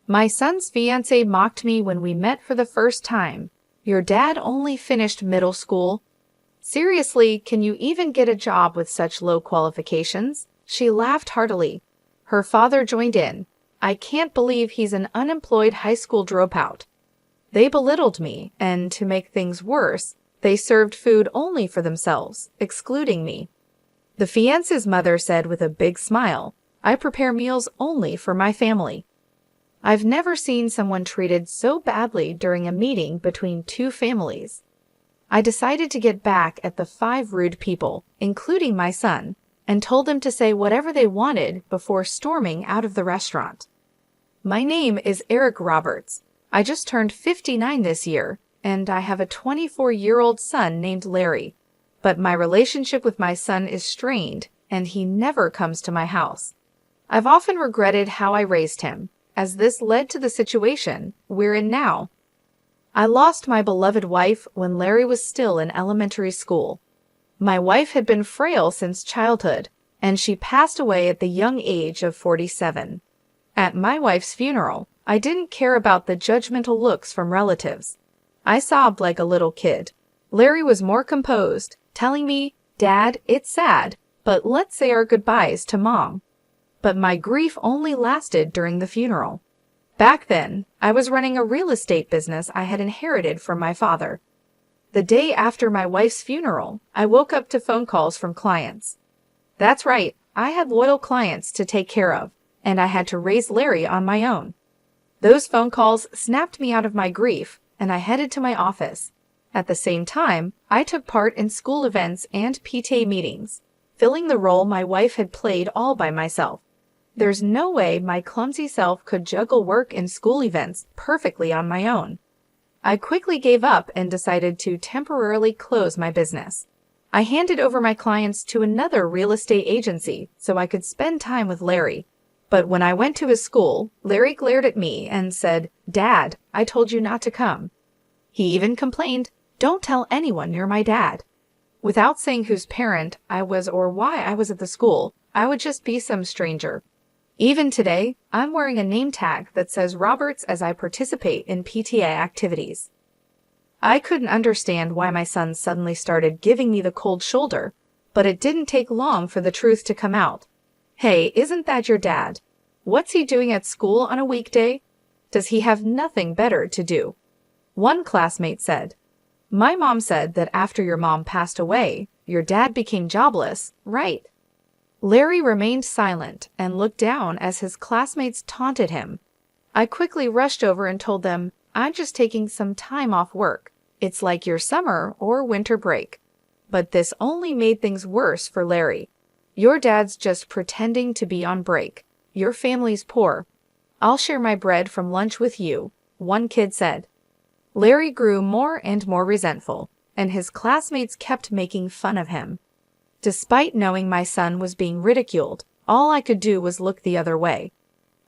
My son's fiancé mocked me when we met for the first time. Your dad only finished middle school. Seriously, can you even get a job with such low qualifications? She laughed heartily. Her father joined in. I can't believe he's an unemployed high school dropout. They belittled me, and to make things worse, they served food only for themselves, excluding me. The fiancé's mother said with a big smile, I prepare meals only for my family. I've never seen someone treated so badly during a meeting between two families. I decided to get back at the 5 rude people, including my son, and told them to say whatever they wanted before storming out of the restaurant. My name is Eric Roberts. I just turned 59 this year, and I have a 24-year-old son named Larry. But my relationship with my son is strained, and he never comes to my house. I've often regretted how I raised him, as this led to the situation we're in now. I lost my beloved wife when Larry was still in elementary school. My wife had been frail since childhood, and she passed away at the young age of 47. At my wife's funeral, I didn't care about the judgmental looks from relatives. I sobbed like a little kid. Larry was more composed, telling me, Dad, it's sad, but let's say our goodbyes to Mom. But my grief only lasted during the funeral. Back then, I was running a real estate business I had inherited from my father. The day after my wife's funeral, I woke up to phone calls from clients. That's right, I had loyal clients to take care of, and I had to raise Larry on my own. Those phone calls snapped me out of my grief, and I headed to my office. At the same time, I took part in school events and PTA meetings, filling the role my wife had played all by myself. There's no way my clumsy self could juggle work and school events perfectly on my own. I quickly gave up and decided to temporarily close my business. I handed over my clients to another real estate agency so I could spend time with Larry. But when I went to his school, Larry glared at me and said, Dad, I told you not to come. He even complained, Don't tell anyone you're my dad. Without saying whose parent I was or why I was at the school, I would just be some stranger. Even today, I'm wearing a name tag that says Roberts as I participate in PTA activities. I couldn't understand why my son suddenly started giving me the cold shoulder, but it didn't take long for the truth to come out. Hey, isn't that your dad? What's he doing at school on a weekday? Does he have nothing better to do? One classmate said, My mom said that after your mom passed away, your dad became jobless, right? Larry remained silent and looked down as his classmates taunted him. I quickly rushed over and told them, I'm just taking some time off work. It's like your summer or winter break. But this only made things worse for Larry. Your dad's just pretending to be on break. Your family's poor. I'll share my bread from lunch with you, one kid said. Larry grew more and more resentful, and his classmates kept making fun of him. Despite knowing my son was being ridiculed, all I could do was look the other way.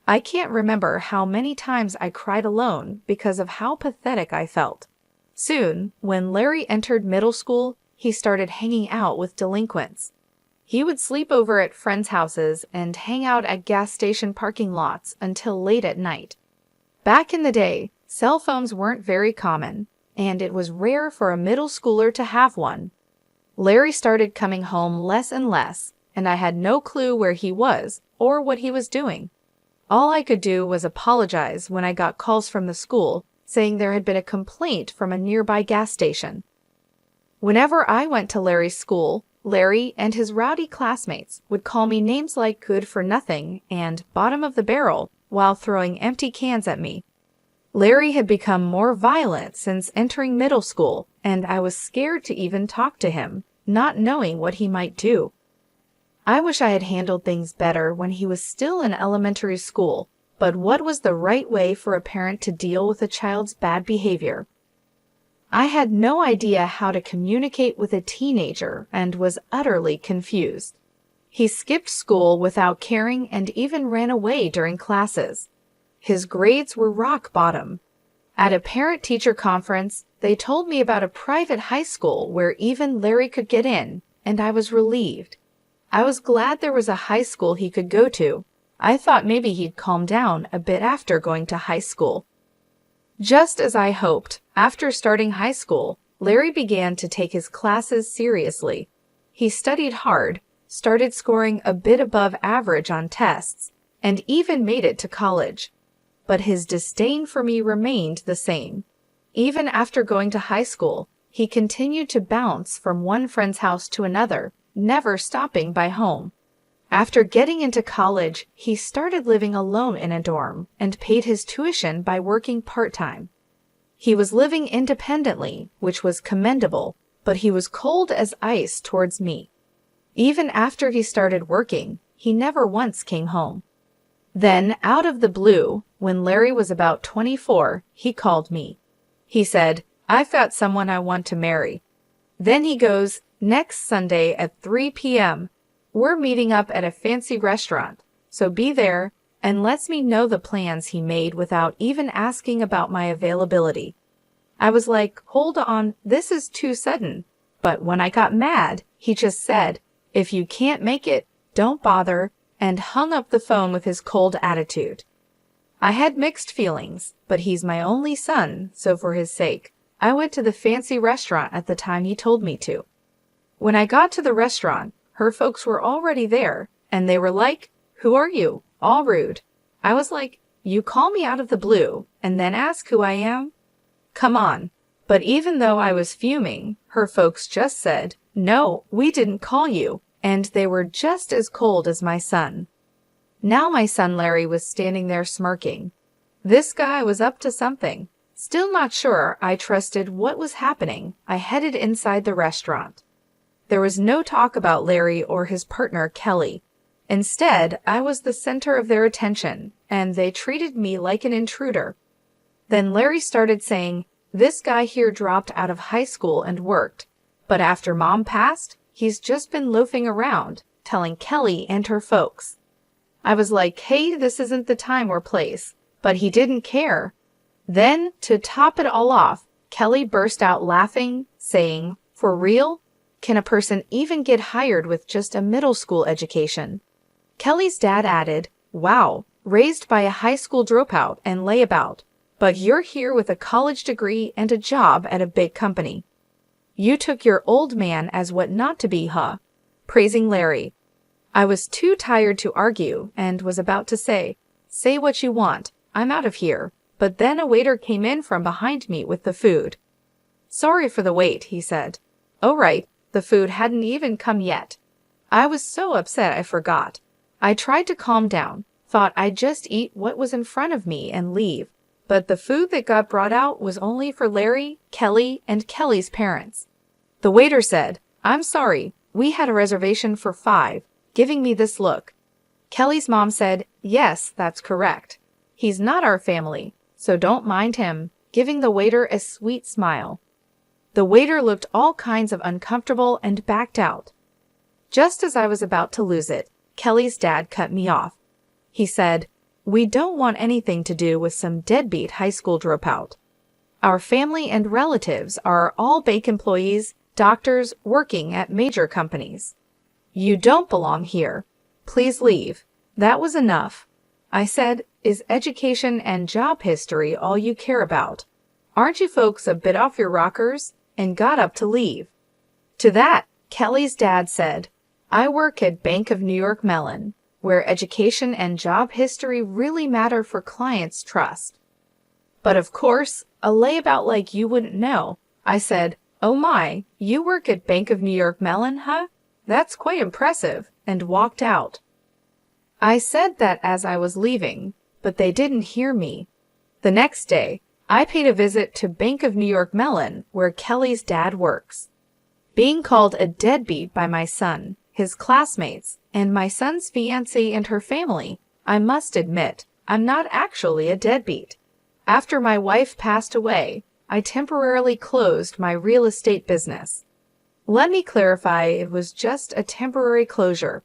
I can't remember how many times I cried alone because of how pathetic I felt. Soon, when Larry entered middle school, he started hanging out with delinquents. He would sleep over at friends' houses and hang out at gas station parking lots until late at night. Back in the day, cell phones weren't very common, and it was rare for a middle schooler to have one. Larry started coming home less and less, and I had no clue where he was or what he was doing. All I could do was apologize when I got calls from the school saying there had been a complaint from a nearby gas station. Whenever I went to Larry's school, Larry and his rowdy classmates would call me names like good for nothing and bottom of the barrel while throwing empty cans at me. Larry had become more violent since entering middle school, and I was scared to even talk to him, not knowing what he might do. I wish I had handled things better when he was still in elementary school, but what was the right way for a parent to deal with a child's bad behavior? I had no idea how to communicate with a teenager and was utterly confused. He skipped school without caring and even ran away during classes. His grades were rock bottom. At a parent-teacher conference, they told me about a private high school where even Larry could get in, and I was relieved. I was glad there was a high school he could go to, I thought maybe he'd calm down a bit after going to high school. Just as I hoped, after starting high school, Larry began to take his classes seriously. He studied hard, started scoring a bit above average on tests, and even made it to college. But his disdain for me remained the same. Even after going to high school, he continued to bounce from one friend's house to another, never stopping by home. After getting into college, he started living alone in a dorm and paid his tuition by working part-time. He was living independently, which was commendable, but he was cold as ice towards me. Even after he started working, he never once came home. Then, out of the blue, when Larry was about 24, he called me. He said, "I've got someone I want to marry." Then he goes, "Next Sunday at 3 p.m., we're meeting up at a fancy restaurant, so be there," and lets me know the plans he made without even asking about my availability. I was like, hold on, this is too sudden. But when I got mad, he just said, "If you can't make it, don't bother," and hung up the phone with his cold attitude. I had mixed feelings, but he's my only son, so for his sake, I went to the fancy restaurant at the time he told me to. When I got to the restaurant, her folks were already there, and they were like, "Who are you?" All rude. I was like, "You call me out of the blue, and then ask who I am? Come on." But even though I was fuming, her folks just said, "No, we didn't call you," and they were just as cold as my son. Now my son Larry was standing there smirking. This guy was up to something. Still not sure I trusted what was happening, I headed inside the restaurant. There was no talk about Larry or his partner Kelly. Instead, I was the center of their attention, and they treated me like an intruder. Then Larry started saying, "This guy here dropped out of high school and worked, but after Mom passed, he's just been loafing around, telling Kelly and her folks." I was like, hey, this isn't the time or place, but he didn't care. Then, to top it all off, Kelly burst out laughing, saying, "For real? Can a person even get hired with just a middle school education?" Kelly's dad added, "Wow, raised by a high school dropout and layabout, but you're here with a college degree and a job at a big company. You took your old man as what not to be, huh?" Praising Larry. I was too tired to argue and was about to say what you want, I'm out of here, but then a waiter came in from behind me with the food. "Sorry for the wait," he said. "Oh right, the food hadn't even come yet." I was so upset I forgot. I tried to calm down, thought I'd just eat what was in front of me and leave, but the food that got brought out was only for Larry, Kelly, and Kelly's parents. The waiter said, "I'm sorry, we had a reservation for 5, giving me this look." Kelly's mom said, "Yes, that's correct. He's not our family, so don't mind him," giving the waiter a sweet smile. The waiter looked all kinds of uncomfortable and backed out. Just as I was about to lose it, Kelly's dad cut me off. He said, "We don't want anything to do with some deadbeat high school dropout. Our family and relatives are all bank employees, doctors working at major companies. You don't belong here. Please leave." That was enough. I said, "Is education and job history all you care about? Aren't you folks a bit off your rockers?" and got up to leave. To that, Kelly's dad said, "I work at Bank of New York Mellon, where education and job history really matter for clients' trust." But of course, a layabout like you wouldn't know. I said, "Oh my, you work at Bank of New York Mellon, huh? That's quite impressive," and walked out. I said that as I was leaving, but they didn't hear me. The next day, I paid a visit to Bank of New York Mellon, where Kelly's dad works. Being called a deadbeat by my son, his classmates, and my son's fiancée and her family, I must admit, I'm not actually a deadbeat. After my wife passed away, I temporarily closed my real estate business. Let me clarify, it was just a temporary closure.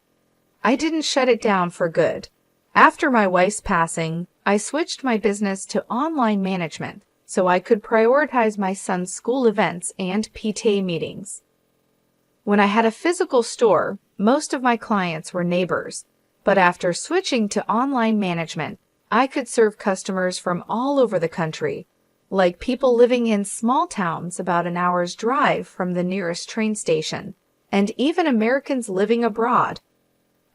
I didn't shut it down for good. After my wife's passing, I switched my business to online management so I could prioritize my son's school events and PTA meetings. When I had a physical store, most of my clients were neighbors. But after switching to online management, I could serve customers from all over the country, like people living in small towns about an hour's drive from the nearest train station, and even Americans living abroad.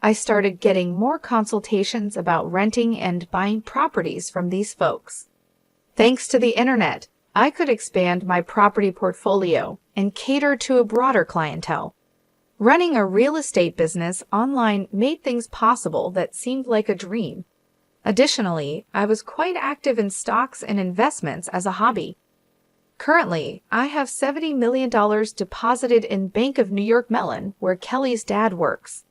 I started getting more consultations about renting and buying properties from these folks. Thanks to the internet, I could expand my property portfolio and cater to a broader clientele. Running a real estate business online made things possible that seemed like a dream. Additionally, I was quite active in stocks and investments as a hobby. Currently, I have $70 million deposited in Bank of New York Mellon, where Kelly's dad works.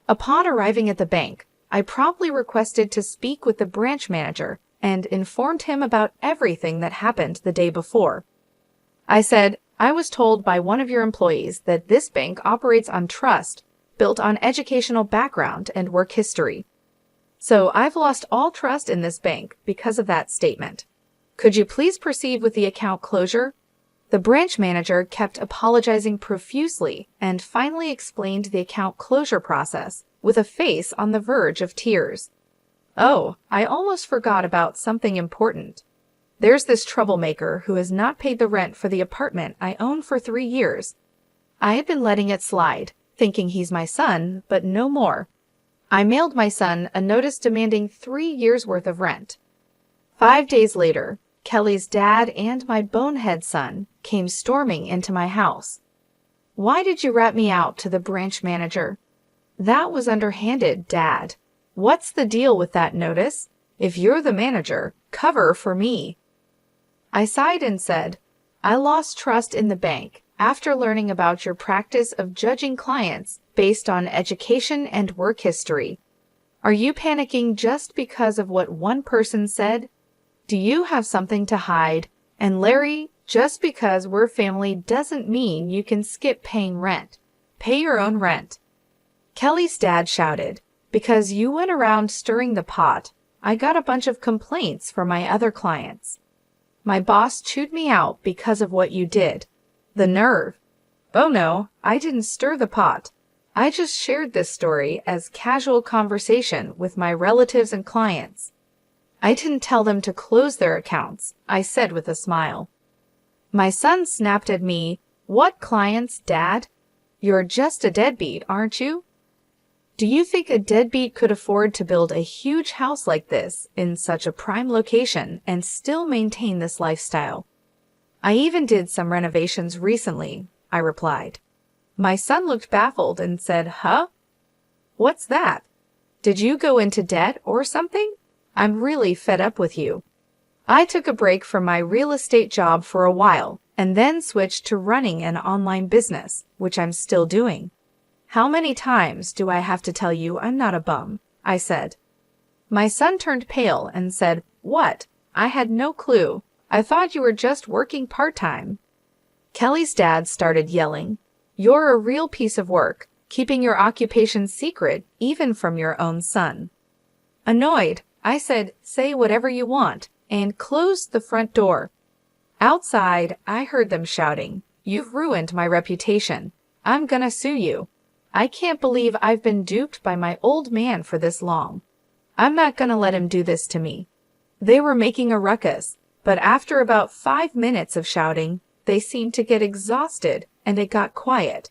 Upon arriving at the bank, I promptly requested to speak with the branch manager and informed him about everything that happened the day before. I said, I was told by one of your employees that this bank operates on trust, built on educational background and work history. So I've lost all trust in this bank because of that statement. Could you please proceed with the account closure? The branch manager kept apologizing profusely and finally explained the account closure process with a face on the verge of tears. Oh, I almost forgot about something important. There's this troublemaker who has not paid the rent for the apartment I own for 3 years. I had been letting it slide, thinking he's my son, but no more. I mailed my son a notice demanding 3 years' worth of rent. 5 days later, Kelly's dad and my bonehead son came storming into my house. Why did you rat me out to the branch manager? That was underhanded, Dad. What's the deal with that notice? If you're the manager, cover for me. I sighed and said, I lost trust in the bank after learning about your practice of judging clients based on education and work history. Are you panicking just because of what one person said? Do you have something to hide? And Larry, just because we're family doesn't mean you can skip paying rent. Pay your own rent. Kelly's dad shouted, because you went around stirring the pot, I got a bunch of complaints from my other clients. My boss chewed me out because of what you did. The nerve. Oh no, I didn't stir the pot. I just shared this story as casual conversation with my relatives and clients. I didn't tell them to close their accounts, I said with a smile. My son snapped at me, What clients, Dad? You're just a deadbeat, aren't you? Do you think a deadbeat could afford to build a huge house like this in such a prime location and still maintain this lifestyle? I even did some renovations recently, I replied. My son looked baffled and said, Huh? What's that? Did you go into debt or something? I'm really fed up with you. I took a break from my real estate job for a while and then switched to running an online business, which I'm still doing. How many times do I have to tell you I'm not a bum? I said. My son turned pale and said, What? I had no clue. I thought you were just working part-time. Kelly's dad started yelling, You're a real piece of work, keeping your occupation secret even from your own son. Annoyed, I said, Say whatever you want, and closed the front door. Outside, I heard them shouting, You've ruined my reputation. I'm gonna sue you. I can't believe I've been duped by my old man for this long. I'm not gonna let him do this to me. They were making a ruckus, but after about 5 minutes of shouting, they seemed to get exhausted and it got quiet.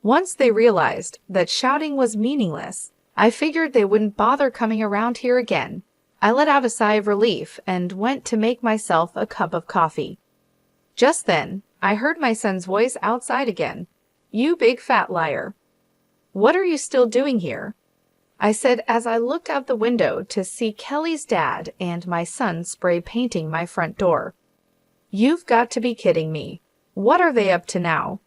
Once they realized that shouting was meaningless, I figured they wouldn't bother coming around here again. I let out a sigh of relief and went to make myself a cup of coffee. Just then, I heard my son's voice outside again. You big fat liar. What are you still doing here? I said as I looked out the window to see Kelly's dad and my son spray painting my front door. You've got to be kidding me. What are they up to now?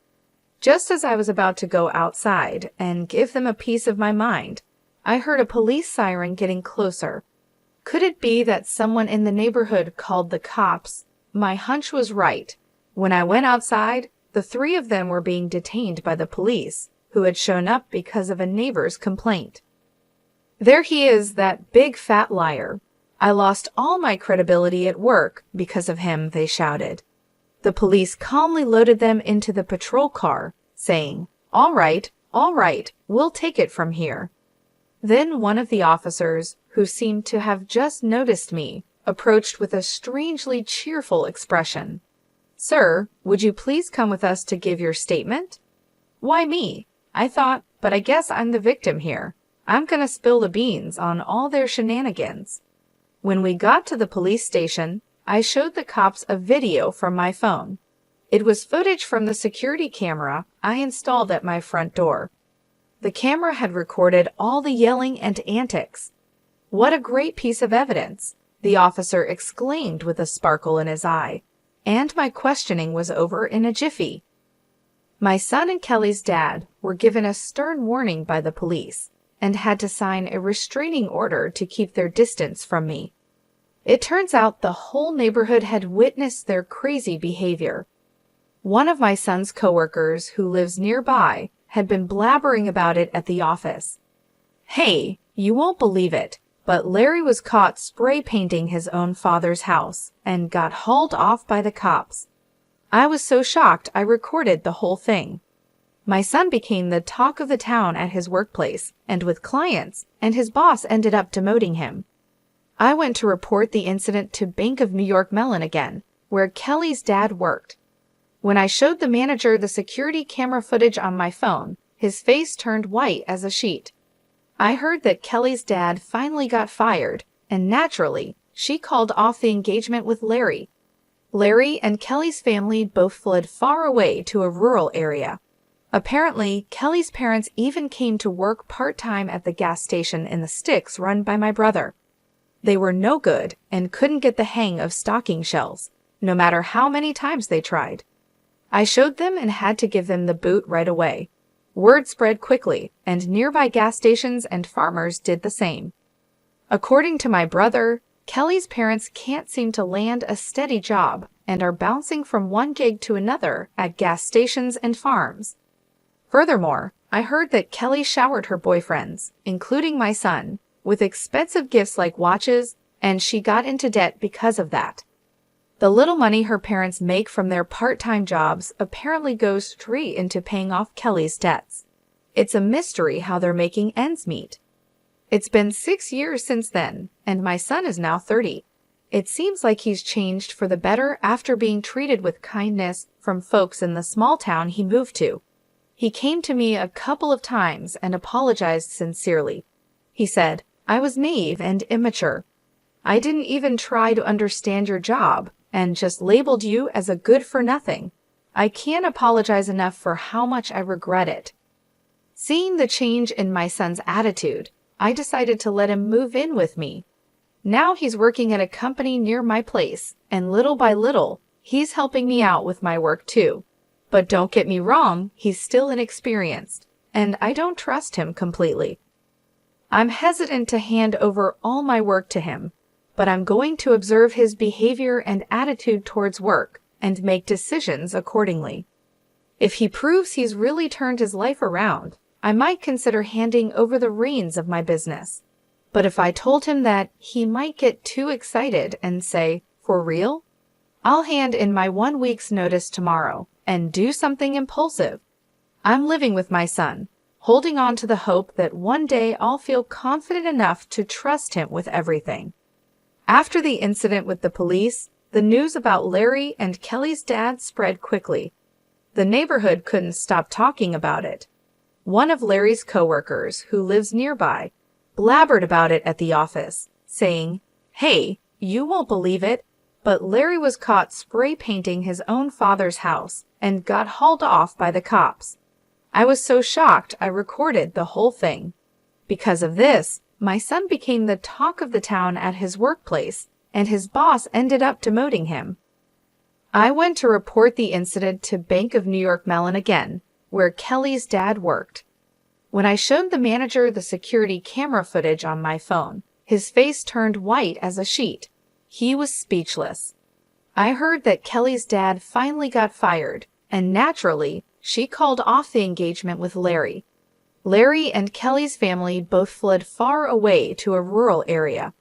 Just as I was about to go outside and give them a piece of my mind, I heard a police siren getting closer. Could it be that someone in the neighborhood called the cops? My hunch was right. When I went outside, the 3 of them were being detained by the police, who had shown up because of a neighbor's complaint. There he is, that big fat liar. I lost all my credibility at work because of him, they shouted. The police calmly loaded them into the patrol car, saying, all right, we'll take it from here. Then one of the officers, who seemed to have just noticed me, approached with a strangely cheerful expression. "Sir, would you please come with us to give your statement?" Why me? I thought, but I guess I'm the victim here. I'm gonna spill the beans on all their shenanigans. When we got to the police station, I showed the cops a video from my phone. It was footage from the security camera I installed at my front door. The camera had recorded all the yelling and antics. "What a great piece of evidence," the officer exclaimed with a sparkle in his eye. And my questioning was over in a jiffy. My son and Kelly's dad were given a stern warning by the police and had to sign a restraining order to keep their distance from me. It turns out the whole neighborhood had witnessed their crazy behavior. One of my son's coworkers, who lives nearby, had been blabbering about it at the office. "Hey, you won't believe it, but Larry was caught spray painting his own father's house and got hauled off by the cops." I was so shocked I recorded the whole thing. My son became the talk of the town at his workplace and with clients, and his boss ended up demoting him. I went to report the incident to Bank of New York Mellon again, where Kelly's dad worked. When I showed the manager the security camera footage on my phone, his face turned white as a sheet. I heard that Kelly's dad finally got fired, and naturally, she called off the engagement with Larry. Larry and Kelly's family both fled far away to a rural area. Apparently, Kelly's parents even came to work part-time at the gas station in the sticks run by my brother. They were no good and couldn't get the hang of stocking shelves, no matter how many times they tried. I showed them and had to give them the boot right away. Word spread quickly, and nearby gas stations and farmers did the same. According to my brother, Kelly's parents can't seem to land a steady job and are bouncing from one gig to another at gas stations and farms. Furthermore, I heard that Kelly showered her boyfriends, including my son, with expensive gifts like watches, and she got into debt because of that. The little money her parents make from their part-time jobs apparently goes straight into paying off Kelly's debts. It's a mystery how they're making ends meet. It's been 6 years since then, and my son is now 30. It seems like he's changed for the better after being treated with kindness from folks in the small town he moved to. He came to me a couple of times and apologized sincerely. He said, "I was naive and immature. I didn't even try to understand your job and just labeled you as a good-for-nothing. I can't apologize enough for how much I regret it." Seeing the change in my son's attitude, I decided to let him move in with me. Now he's working at a company near my place, and little by little, he's helping me out with my work too. But don't get me wrong, he's still inexperienced, and I don't trust him completely. I'm hesitant to hand over all my work to him, but I'm going to observe his behavior and attitude towards work and make decisions accordingly. If he proves he's really turned his life around, I might consider handing over the reins of my business. But if I told him that, he might get too excited and say, "For real?" I'll hand in my 1 week's notice tomorrow and do something impulsive. I'm living with my son, holding on to the hope that one day I'll feel confident enough to trust him with everything. After the incident with the police, the news about Larry and Kelly's dad spread quickly. The neighborhood couldn't stop talking about it. One of Larry's coworkers, who lives nearby, blabbered about it at the office, saying, "Hey, you won't believe it, but Larry was caught spray painting his own father's house and got hauled off by the cops." I was so shocked I recorded the whole thing. Because of this, my son became the talk of the town at his workplace, and his boss ended up demoting him. I went to report the incident to Bank of New York Mellon again, where Kelly's dad worked. When I showed the manager the security camera footage on my phone, his face turned white as a sheet. He was speechless. I heard that Kelly's dad finally got fired, and naturally, she called off the engagement with Larry. Larry and Kelly's family both fled far away to a rural area.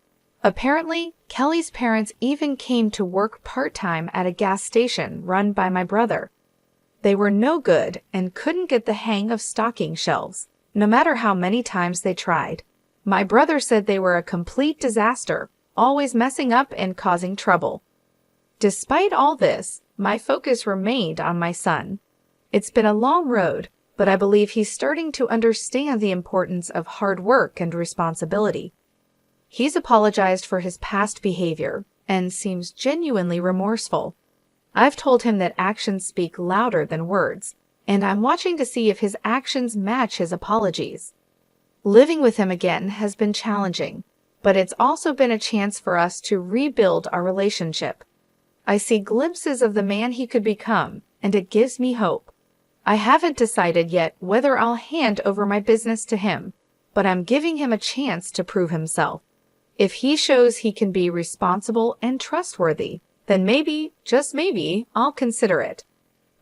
Apparently, Kelly's parents even came to work part-time at a gas station run by my brother. They were no good and couldn't get the hang of stocking shelves, no matter how many times they tried. My brother said they were a complete disaster, always messing up and causing trouble. Despite all this, my focus remained on my son. It's been a long road, but I believe he's starting to understand the importance of hard work and responsibility. He's apologized for his past behavior and seems genuinely remorseful. I've told him that actions speak louder than words, and I'm watching to see if his actions match his apologies. Living with him again has been challenging, but it's also been a chance for us to rebuild our relationship. I see glimpses of the man he could become, and it gives me hope. I haven't decided yet whether I'll hand over my business to him, but I'm giving him a chance to prove himself. If he shows he can be responsible and trustworthy, then maybe, just maybe, I'll consider it.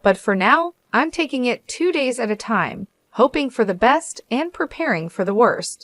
But for now, I'm taking it 2 days at a time, hoping for the best and preparing for the worst.